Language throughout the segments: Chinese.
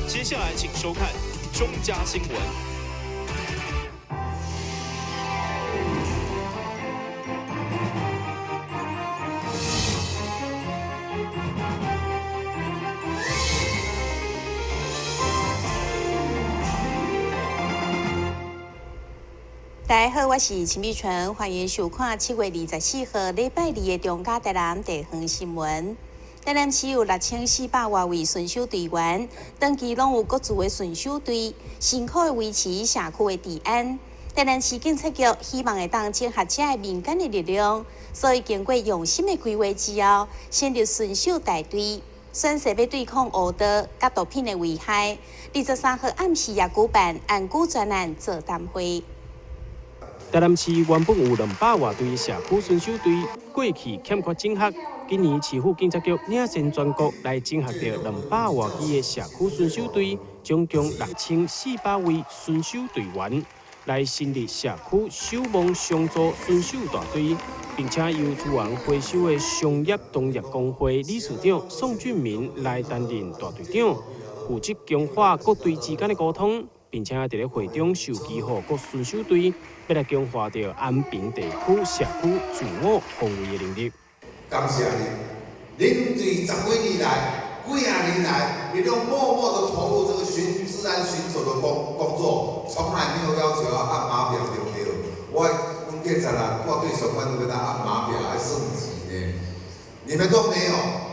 接下来请收看中嘉新闻。大家好，我是陈碧纯，欢迎收看7月24号礼拜二的中嘉台南地方新闻。台南市有6400多位选手队员，长期拢有各自的选手队，辛苦的维持社区的治安。台南市警察局希望会当整合这个民间的力量，所以经过用心的规划之后，成立选手大队，宣誓要对抗恶道甲毒品的危害。23号暗时也举办安居专案座谈会。台南市原本有200多队社区选手队，过去欠缺整合。今年市府警察局领先全国来整合到200多支的社区选手队，总共6400位选手队员，来成立社区守望相助选手大队，并且由资源回收的商业农业工会理事长宋俊明来担任大队长，负责强化各队之间的沟通。并且伫咧会中授旗予各选手队，要来强化着安平地区社区自我防卫的能力。感谢你，您对10几年来、几廿年来，你都默默地投入这个治安巡守的工作，从来没有要求要按码表，对不对？我警察啦，我对上班都跟他按码表，还升级呢。你们都没有，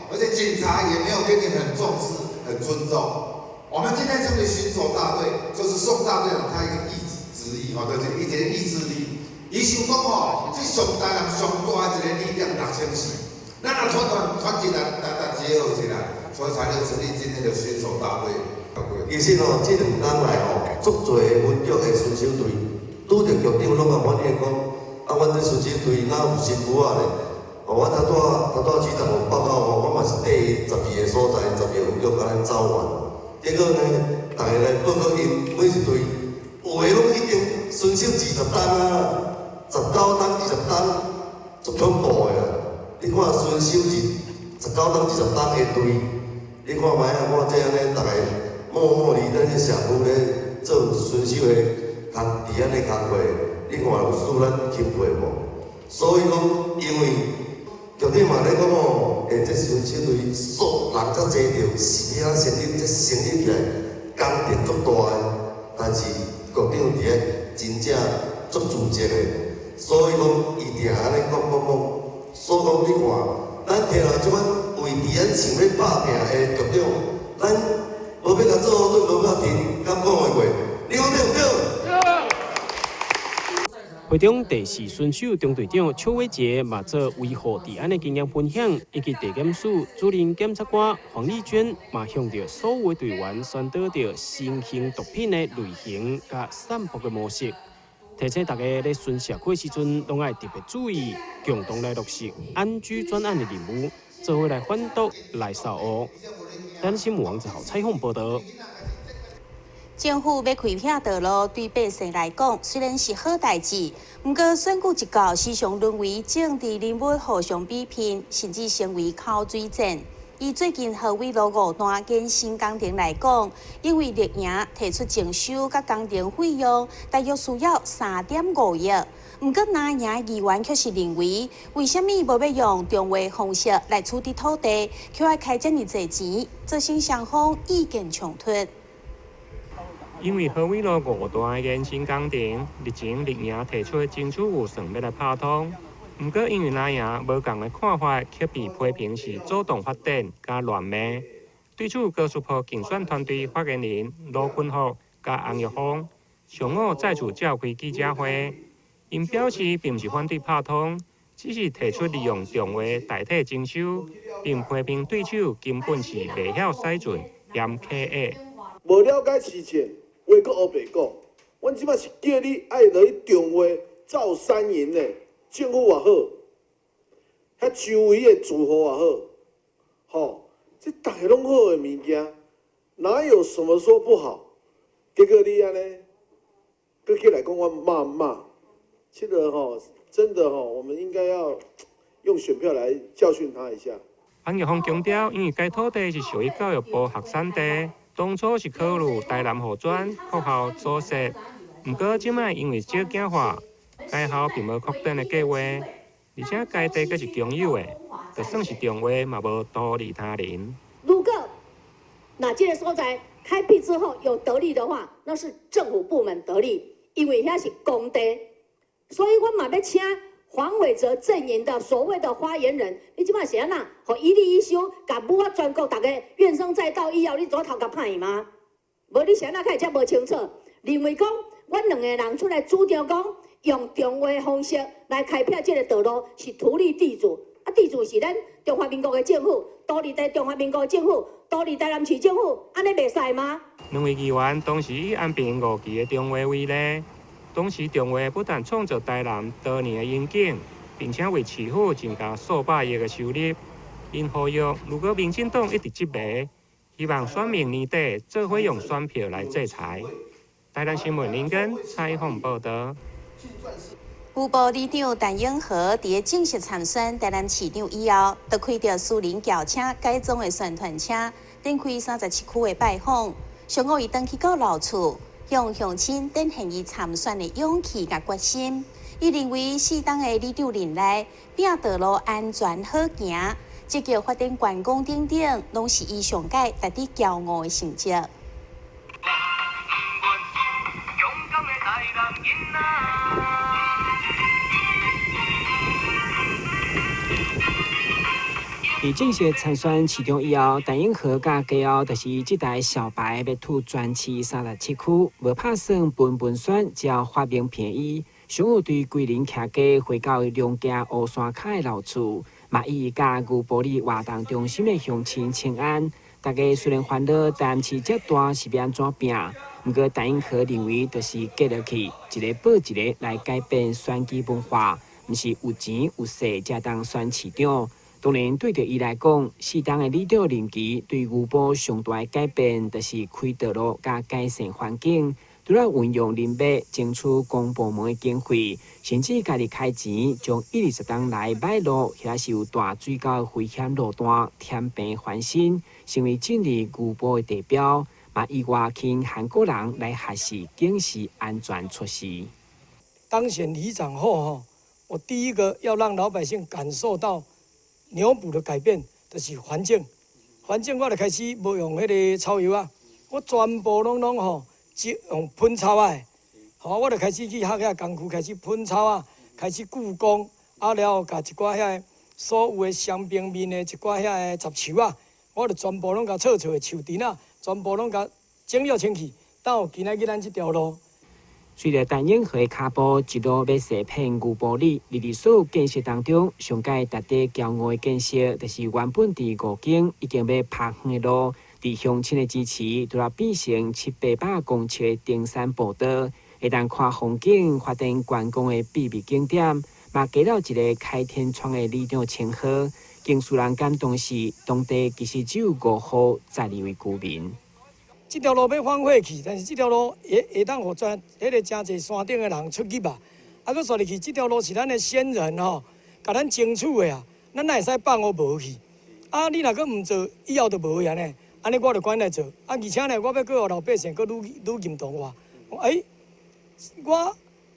而且警察也没有对你很重视、很尊重。我们今天成立巡守大队，就是宋大队长他一个旨意，就是一个意志力。伊想讲这上台人上大一个力量6000四，咱若团结大结合起来，所以才能成立今天的巡守大队。其实这2天来足多文局的选手队，拄着局长拢甲反映讲，阮这选手队哪有辛苦啊咧？我头拄市长有报告我嘛是第12个所在，12个文局甲咱走完。结果呢，大家来报告因每一队，有的拢已经选手20单啊，19单、20单，足恐怖的啊！你看选手19单、20单的队，你看卖啊，我这样呢，大家默默伫咱这社区咧做选手的伫安尼工作，你看有使咱钦佩无？所以讲，因为局长嘛咧讲这选手队数人遮济着，是领成立这成立起来工程足大的，但是局长伫咧真正足负责的，所以讲伊定安尼讲，所以讲你看，咱听了即款为伫咱想要打拼的局长，咱无要甲做好对，无要停，敢讲会过？你讲对唔对？会中第4选手中队长邱伟杰嘛做维护治安的经验分享，以及地检署主任检察官黄丽娟嘛向着所有队员宣导着新型毒品的类型甲散布的模式，提醒大家咧巡社区的时阵，拢爱特别注意，共同来落实安居专案的任务，做伙来反毒来扫恶。咱新闻网只好采访报道。政府要开辟道路，对百姓来讲虽然是好代志，不过选举一到，时常沦为政治人物互相比拼，甚至成为口水战。以最近河尾路5段跟新工程来讲，因为绿营提出征收甲工程费用，大约需要3.5亿。不过，南营议员却是认为，为什么无要用中划方式来处理土地，却要开这么多钱，造成双方意见冲突。因为河尾路5段的延伸工程，日前绿营提出争取预算要来拍通，不过因为南营无共的看法，却被批评是主动发展加乱骂。对此，高速坡竞选团队发言人罗坤福加洪玉峰上午再次召开记者会，因表示并不是反对拍通，只是提出利用中划代替征收，并批评对手根本是袂晓使准嫌客压。无了解事情。话阁黑白讲，阮即摆是叫你爱落去中划造山营的，政府也好，遐周围的住户也好，这大家拢好的物件，哪有什么说不好？结果你安尼，搁起来讲我骂，这个真的我们应该要用选票来教训他一下。洪玉峰强调，因为该土地是属于教育部学生地。当初是考虑台南护专学校所设，不过即摆因为少子化，该校并无确定的计划，而且该地阁是公有的，就算是重划嘛无独利他人。如果这个所在开辟之后有得利的话，那是政府部门得利，因为遐是公地，所以我嘛要请黄伟哲阵营的所谓的发言人，你即摆是安那？互一例一休，甲武啊全国大家怨声载道以后，你左头甲歹吗？无你是安那开才无清楚，认为讲阮两个人出来主张讲用重划方式来开辟这个道路是土地地主，啊地主是咱中华民国的政府，独立在中华民国政府，独立台南市政府，安尼袂使吗？两位议员当时以安平5期的重划为例，当时重划不但创造台南多年的盈景，并且为市府增加数百亿的收入。因呼吁，如果民进党一直执迷，希望选民年底做伙用选票来制裁。台南新闻林根采访报道。有部里长陈永和伫正式参选台南市长以后，就开着私人轿车改装的宣传车，展开37区的拜访。上午伊登去到老厝，向乡亲展现伊参选的勇气甲决心。伊认为4党的里长任内，拼道路安全好行，积极发展观光等等，拢是伊上届值得骄傲的成绩。伫正式参选市长以后，陈永和甲家后就是这台小白要吐全市37区，无拍算分选，只要发明便宜。上午对桂林徛街回到龙家乌山卡的老厝，嘛伊甲牛埔里活动中心的乡亲请安。大家虽然烦恼，但市这大是要安怎拼？不过陈永和认为，就是接落去，一个报一个来改变选举文化，毋是有钱有势才当选市长。当然，对着伊来讲，4党的里长任期对牛埔上大的改变，就是开道路加改善环境。除了运用人脉争取公部门的经费，甚至家己开钱，将120档来买路，遐是有大水沟危险路段添平翻新，成为今日牛埔的地标。嘛，以外请韩国人来学习警示安全措施。当选里长后，我第一个要让老百姓感受到牛埔的改变，就是环境。环境我就开始无用迄个草药啊，我全部拢用喷草啊，我就开始去学遐工区，开始喷草啊，开始固工，了后甲一寡遐所有的伤病面的一寡遐杂树啊，我就全部拢甲臭的树田啊，全部拢甲整了清气，到今仔日咱这条路。随着陈永和的脚步一路要实现牛埔里，所有建设当中，上届值得骄傲的建设，就是原本伫5间已经要拍远的路，伫乡亲的支持，拄来变成700-800公尺的登山步道，会当看风景、发展观光的秘密景点，嘛加了一个开天窗的里长称号。更使人感动是，当地其实只有5户在地为居民。这条路要荒废去，但是这条路会当互迄个真侪山顶的人出入啊。搁说入去，这条路是咱的先人甲咱争取的啊，咱哪会使放无去？你若搁毋做，以后就无去安尼。安尼我就赶来做。而且呢，我要搁互老百姓搁愈认同我。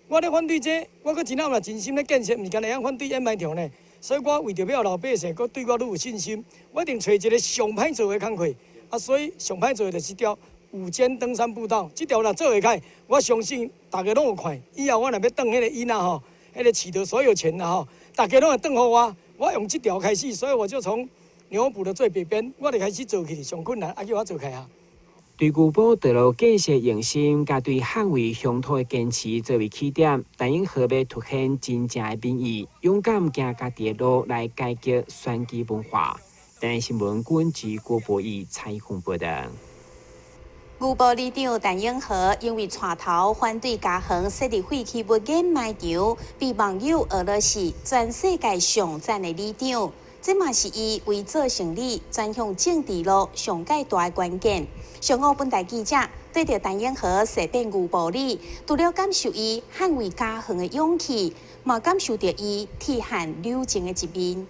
我咧反对这，我搁真嘛真心咧建设，毋干会晓反对掩埋场呢。所以我为着要老百姓搁对我愈有信心，我一定找一个上歹做的工课。所以上歹做的就是条5间登山步道，这条若做会开，我相信大家拢有看。以后我若要转迄个囡仔迄个取得所有权啦大家拢会转互我。我用这条开始，所以我就从牛埔的最北边，我就开始做起，上困难，叫我做开啊。对牛埔道路建设用心，甲对捍卫乡土的坚持作为起点，陈永和要凸显真正的民意，勇敢行家己的路来改革选举文化。台南新闻管制郭博义采访报道。牛埔里长陈永和因为带头反对嘉恒设立废弃物掩埋场，被网友俄罗斯全世界上赞的里长。这嘛是伊为做生意转向政治路上界大的关键。上午本台记者对着陈永和设变牛埔里，除了感受伊捍卫嘉恒的勇气，嘛感受到伊铁汉友情的一面。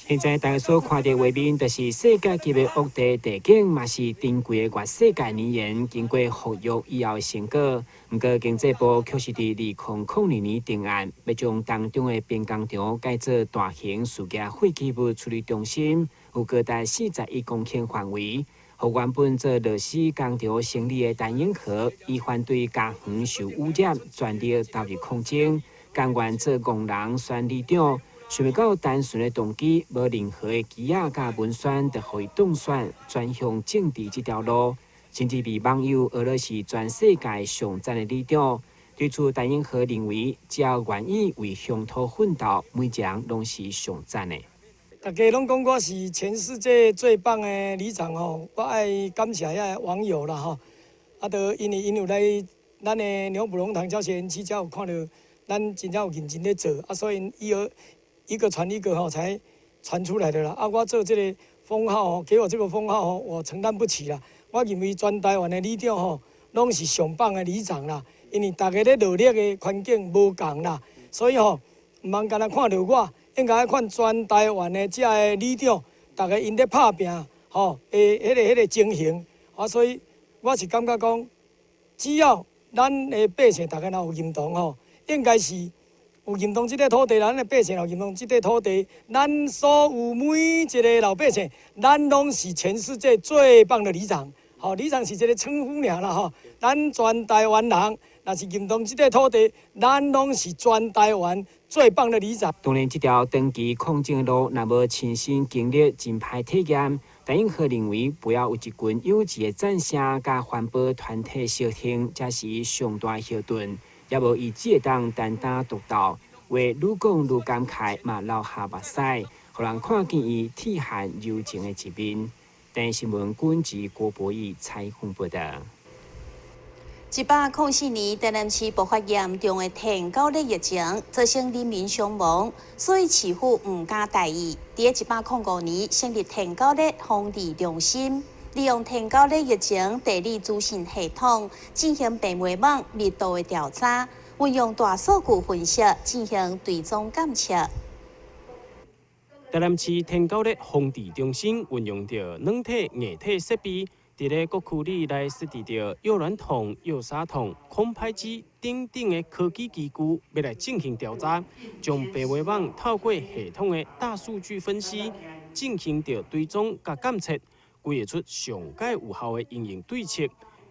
现在大家所看到画面，就是世界级的屋地地景，嘛是珍贵的世界年研经过复育以后的成果。不过，经济部却是伫2002年定案，要将当中的兵工场改做大型事件废弃物处理中心，有高达41公顷范围。和原本做乐视工厂成立的陈永和，以反对家园受污染，全力投入抗争，甘愿做工人选里长。想不到单纯的动机，无任何的机仔甲文宣，就可以当选转向政治这条路，甚至被网友俄罗斯全世界上赞的里长。对此，陈永和认为，只要愿意为乡土奋斗，每一人拢是上赞的。大家拢讲我是全世界最棒的里长吼，我爱感谢遐网友啦吼。啊，就因有来咱的牛埔龙塘教学园区，才有看到咱真正有认真咧做，啊，所以一个传一个吼，才传出来的啦。啊，我做这个封号吼，给我这个封号吼，我承担不起啦。我认为全台湾的里长吼，拢是上棒的里长啦，因为大家咧努力的环境无共啦，所以吼，毋通干那看到我。应该看全台湾的遮个里长，大家因咧拍拼，吼，迄个情形，啊，所以我是感觉讲，只要咱的百姓大家若有认同吼，应该是有认同即个土地，咱的百姓有认同即个土地，咱所有每一个老百姓，咱拢是全世界最棒的里长，吼，里长是一个称呼尔啦，吼，咱全台湾人若是认同即个土地，咱拢是全台湾最棒的里长。当然，这条长期抗争的路，若无亲身经历，真歹体验。陈永和认为，不要有一群幼稚的战声，甲环保团体相挺，才是上大后盾。也无伊只会当单打独斗，话愈讲愈感慨，嘛流下目屎，互人看见伊铁汉柔情的一面。台新闻军及郭博义采访报道。104年，台南市爆发严重的天狗热疫情，造成人民伤亡，所以市府唔敢大意。伫105年成立天狗热防治中心，利用天狗热疫情地理资讯系统进行病媒网密度的调查，运用大数据分析进行追踪监测。台南市天狗热防治中心运用着软体、硬体设备。伫咧各区里来设置着药卵筒、药砂筒、空拍机等等的科技机具，要来进行调查，将病媒网透过系统的大数据分析，进行着追踪甲监测，规划出上界有效的应用对策，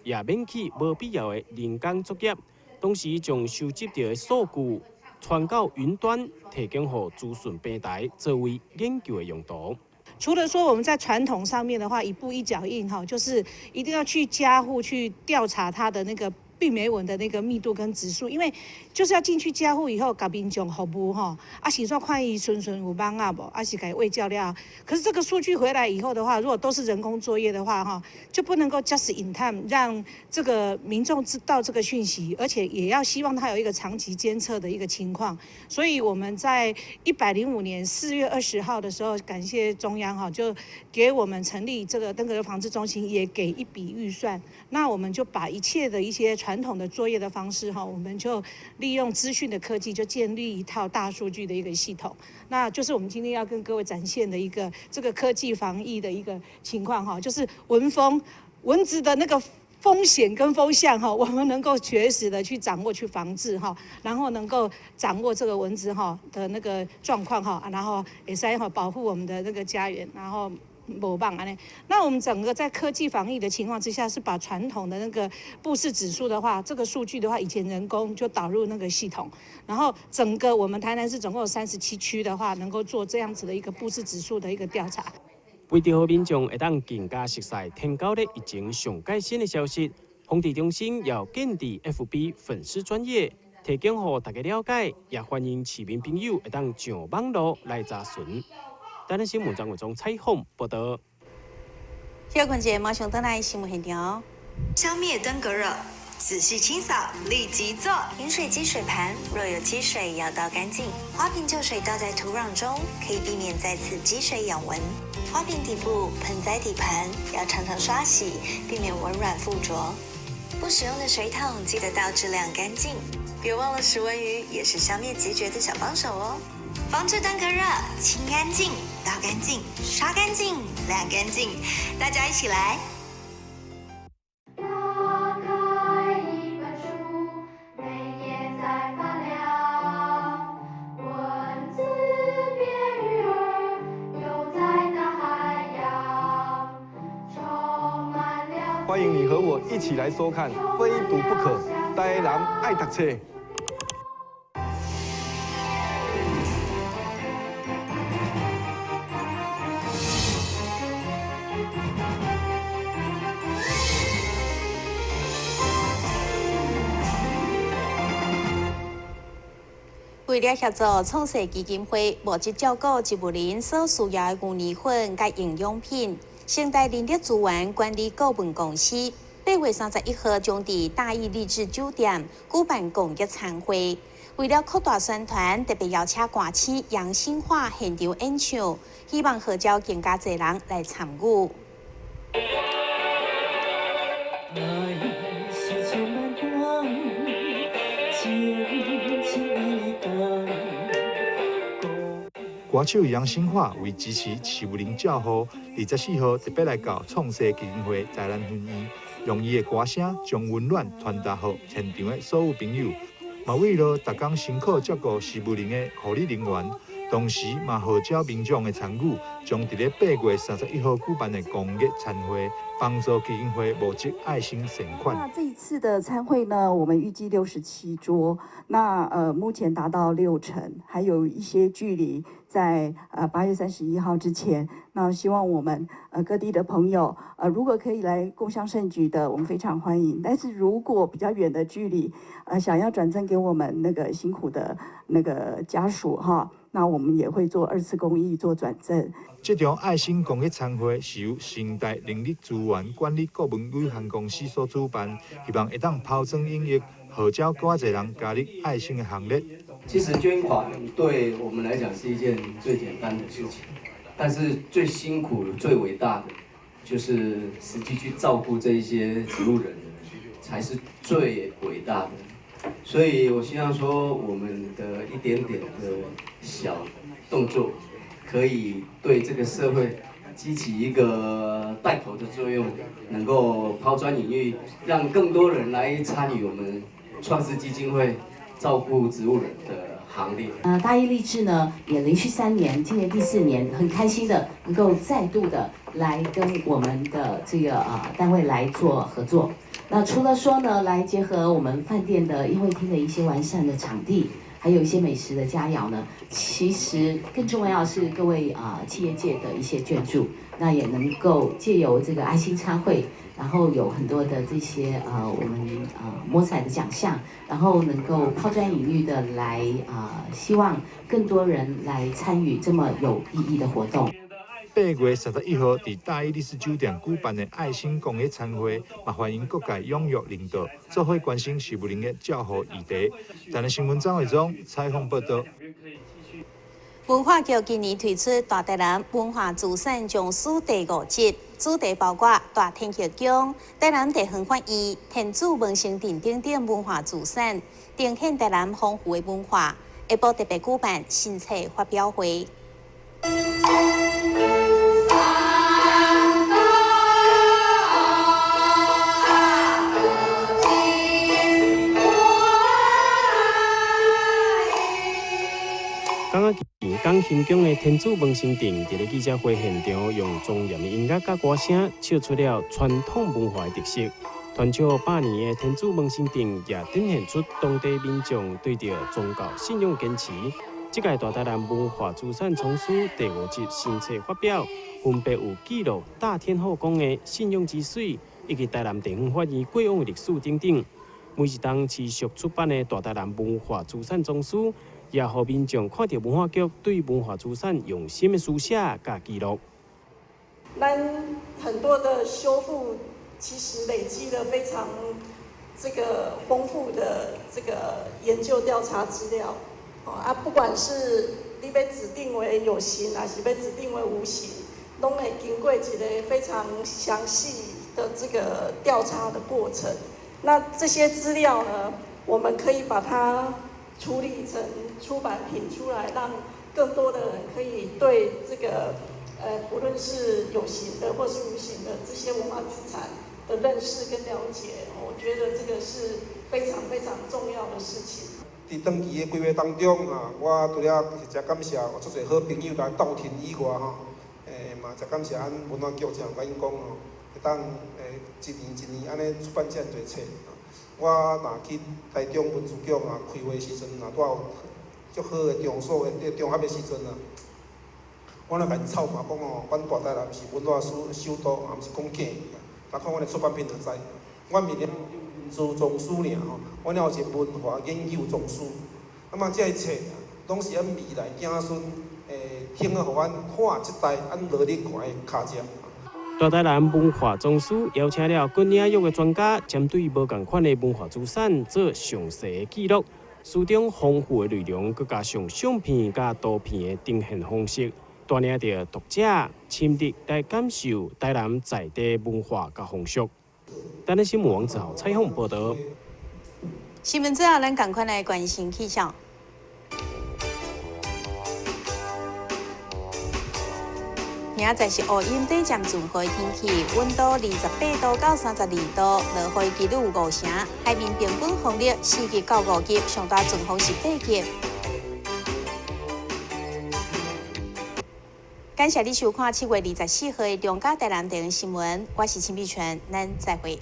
也免去无必要的人工作业。同时，将收集到的数据传到云端，提供予资讯平台作为研究的用途。除了说我们在传统上面的话，一步一脚印哈，就是一定要去家户去调查它的那个病媒蚊的那个密度跟指数，因为就是要进去家户以后，甲民众服务哈，是说看伊顺有帮啊无，是给喂教了。可是这个数据回来以后的话，如果都是人工作业的话哈，就不能够 just in time 让这个民众知道这个讯息，而且也要希望它有一个长期监测的一个情况。所以我们在105年4月20号的时候，感谢中央哈，就给我们成立这个登革热防治中心，也给一笔预算。那我们就把一切的一些传统的作业的方式哈，我们就利用资讯的科技，就建立一套大数据的一个系统。那就是我们今天要跟各位展现的一个这个科技防疫的一个情况哈，就是蚊子的那个风险跟风向哈，我们能够确实的去掌握、去防治哈，然后能够掌握这个蚊子哈的那个状况哈，然后也是哈保护我们的那个家园，然后。没棒啊！那我们整个在科技防疫的情况之下，是把传统的那个布氏指数的话，这个数据的话，以前人工就导入那个系统，然后整个我们台南市总共有37区的话，能够做这样子的一个布氏指数的一个调查。为着好民众会当更加熟悉天狗热疫情上最新的消息，防治中心要建立 FB 粉丝专页，提供予大家了解，也欢迎市民朋友会当上网络来查询。台南新闻张伟忠采访报道。休困节马上登来新闻现场。消灭登革热，仔细清扫，立即做。饮水机水盘若有积水，要倒干净。花瓶旧水倒在土壤中，可以避免再次积水养蚊。花瓶底部、盆栽底盘要常常刷洗，避免蚊卵附着。不使用的水桶记得倒质量干净。别忘了食蚊鱼也是消灭孑孓的小帮手哦。防治登革热，清干净。倒干净、刷干净、晾干净，大家一起来。打开一本书，每页在发亮，文字变鱼儿，游在大海洋，充满了。欢迎你和我一起来收看《非读不可》，台南爱读册。为了协助创世基金会募集照顾植物人所需要的牛奶粉甲营养品，现代人力资源管理顾问公司8月31号将伫大义励志酒店举办公益餐会。为了扩大宣传，特别邀请歌星杨新华现场演唱，希望号召更加侪人来参与。歌手杨新华为支持植物人照护，24号特别来到创世基金会在咱婚宴，用伊的歌声将温暖传达给现场的所有朋友。嘛为了逐工辛苦照顾植物人的护理人员，同时嘛号召民众的参与，将伫咧8月31号举办的公益餐会，帮助基金会募集爱心善款。那这一次的餐会呢，我们预计67桌，那目前达到60%，还有一些距离在8月31号之前。那希望我们各地的朋友如果可以来共襄盛举的，我们非常欢迎。但是如果比较远的距离，想要转赠给我们那个辛苦的那个家属哈，那我们也会做2次公益做转赠。这场爱心公益餐会是由新代人力资源管理顾问有限公司所主办，希望会当抛砖引玉，号召更多人加入爱心的行列。其实捐款对我们来讲是一件最简单的事情，但是最辛苦、最伟大的，就是实际去照顾这一些植物人，才是最伟大的。所以我希望说，我们的一点点的小动作，可以对这个社会激起一个带头的作用，能够抛砖引玉，让更多人来参与我们创世基金会照顾植物人的行列。大义励志呢也连续3年，今年第4年，很开心的能够再度的来跟我们的这个单位来做合作。那除了说呢，来结合我们饭店的宴会厅的一些完善的场地，还有一些美食的佳肴呢，其实更重要是各位企业界的一些眷助，那也能够借由这个爱心餐会，然后有很多的这些我们摸彩的奖项，然后能够抛砖引玉的来希望更多人来参与这么有意义的活动。8月31号伫大义励志酒店举办的爱心公益餐会，嘛欢迎各界踊跃领导，做伙关心植物人的照护议题。台南新闻张伟忠采访报道。文化局今年推出大台南文化资产讲书第5集，主题包括大天桥宫、台南地方法医、天主文成殿等等文化资产，呈现台南丰富的文化。下晡特别举办新册发表会。港仔县港新宫的天主文成殿，伫咧记者会现场，用庄严的音乐甲歌声，唱出了传统文化的特色。传唱100年的天主文成殿，也展现出当地民众对着宗教信仰坚持。这届大台南文化资产丛书第5集新册发表，分别有记录大天后宫的信仰之水，以及台南地方法院过往的历史等等。每一档持续出版的大台南文化资产丛书。也让民众看到文化局对文化资产用心的书写甲记录。咱很多的修复，其实累积了非常丰富的研究调查资料。不管是你被指定为有形，还是被指定为无形，都会经过一个非常详细的调查的过程。那这些资料呢，我们可以把它处理成出版品出来，让更多的人可以对这个不论是有形的或是无形的这些文化资产的认识跟了解，我觉得这个是非常非常重要的事情。伫长期的规划当中啊，我除了真感谢有足侪好朋友来斗阵以外吼，嘛真感谢咱文化局长甲因讲吼，会当一年一年安尼出版这样侪册。我若去台中文书局啊开会时阵，若拄有足好的中所的中学的时阵啊，我咧甲因臭骂讲哦，阮大台南是文化首都，也毋是讲假。来看阮的出版品就知，阮明年文字总书尔吼，阮了有一个文化研究总书。那么这些册拢是咱未来子孙听啊，互阮看即代俺落力看的卡章。大台南文化总署邀请了各领域的专家，针对无同款的文化资产做详细的记录，书中丰富的内容，佮加上相片佮图片的呈现方式，带领着读者深入来感受台南在地文化佮风俗。台南新闻网之后采访报道。新闻之后，咱赶快来关心气象。明仔载是乌阴底渐转好的天气，温度28度到32度，落雨几率有5成，海面平均风力4级到5级，上大阵风是8级。感谢你收看7月24号的中嘉台南地方新闻，我是陈碧泉，咱再会。